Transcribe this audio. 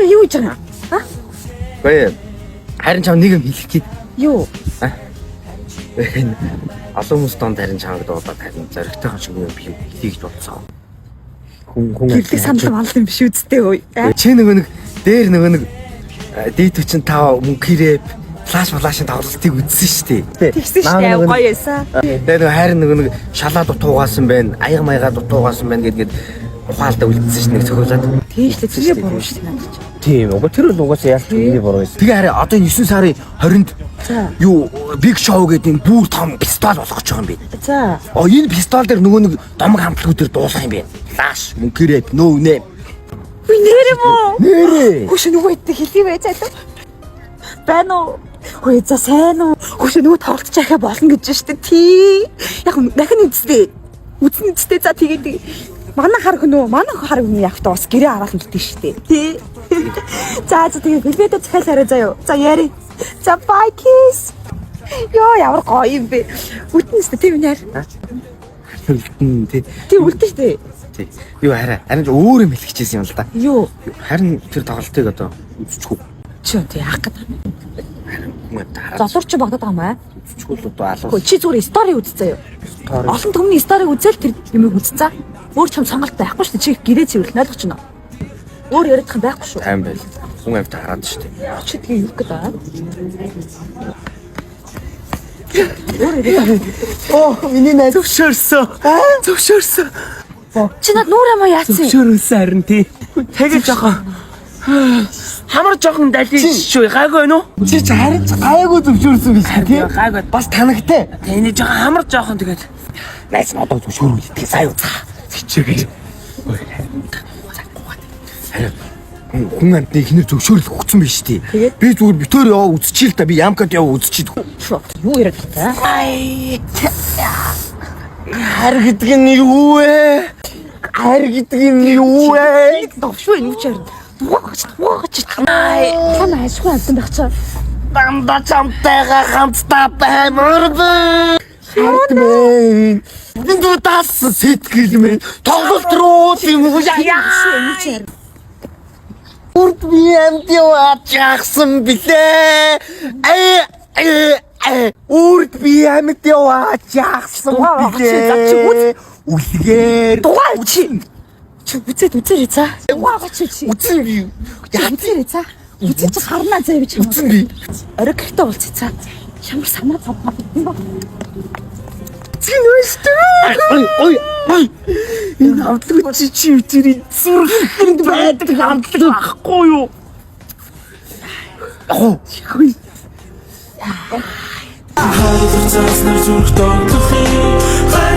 юу гэж байгаа юм? Гээ. Харин чам нэг юм хэлэх гээд. Юу? Олон хүмүүс донд харин чамд дуудаад харин зоригтойхон шиг юм би хэлийгч болцсон. Хүн Гэрлэг санал мал юм биш үсттэй өө. Чи нэг дээр нэг D45 мөнхирээ флашын тоглолтыг үзсэн шүү дээ. Тэгсэн шүү дээ. Гоё эсэ. Тэгээ харин нэг шалаа дутуугаасан байна, аяга маяга дутуугаасан байна гэдгээд ухаалдаа үлдсэн шүү нэг цохиулаад. Тийш л зэрэг буруу шүү дээ надад. Тийм уг тэр л угаасаа ялч миний буруу байсан. Тэгээ харин одоо 9 сарын 20-нд юу Big Show гэдэг энэ бүр том пистол болгож байгаа юм би. За. Энэ пистол дээр нөгөө нэг домог хамтлагууд дээр дуулах юм бэ. Flash, мөнхирээ, no name. Би нэрээ мөө. Нэрээ. Хүш нөгөө идэх хэлий байж цаалаа. Байна уу? Хөөе за сайн уу? Хүш нөгөө тоглолт чахаа болно гэж штэ тий. Яг дахин үзтээ. Үзнэ үзтээ за тэгээд манай хар хүн явахдаа бас гэрээ аваад үлдээ штэ. Тий. За тэгээд билбэдэ захиалаарай заяа. За яри. За bye kiss. Йоо ямар гоё юм бэ. Үтнэс тий минь яар. Үлдэн тий. Тий үлдэн штэ. Тий. Юу хараа. Харин өөр юм хэлчихсэн юм л да. Юу? Харин тэр тоглолтыг одоо үзчихв. Чи тий яах гээд. Хүн тараад. Золорч багтаад байгаа юм аа. Үзчихвэл одоо алуус. Хөө чи зүгээр стори үз заяа. Олон түмний сториг үзэл тэр юмыг үзцээ. Өөр ч юм сонголт байхгүй шүү дээ. Чи гэрээ цэвэрлэх ойлгож байна уу? Өөр ярих юм байхгүй шүү. Тайм байл. Хүн амт хараад шүү дээ. Чи тэгээ юу гэдэг аа? Өөр ярих. Оо, миний найз зөвшөөрсөн. Зөвшөөрсөн. Чи над нүүр юм яатсан? Зөвшөөрсөн харин тий. Тэгээ жоохон хамар жоохон далиж шүү. Гайгүй байна уу? Чи харин гайгүй зөвшөөрсөн биш тий. Гайгүй. Бас танагтай. Тэний жоохон хамар жоохон тэгээд найз надад зөвшөөрүүл идэх сая уцаа. Чигээр. Хүн амтны ихнэр зөвшөөрөл өгсөн биш тий. Би зүгээр битээр яваа үзчихээ л да би ямкад яваа үзчихээ. Юу яриад байгаа? Хар гэдэг нь юу вэ? Хар гэдэг нь юу вэ? Довшгүй юу ч ярина. Ваач. Танаа ашгүй амтан байх чаа. Дандаа чамтайгаа хамтдаа баймаар бэ. Хатмэн. Энд тас сэтгэл минь тоглолт руу юм уу яа. Урд би амт яваад яахсан билээ. Урд би амт яваад яахсан билээ. Үлгээр. Дугаа чи. Чи үзээрэй за. Ваач чи. Үзэн би. Үзээрэй за. Үзэж харнаа заа би чам. Үзэн би. Орой гэртээ уулзъя за. Ямар санаа зовхоо. Ой. Энэ хамтлаг чи үтэрий зүрхэнд байдаг хамтлаг ахгүй юу? Хөөе. Хаадаг цаас нар зүрх тогтохын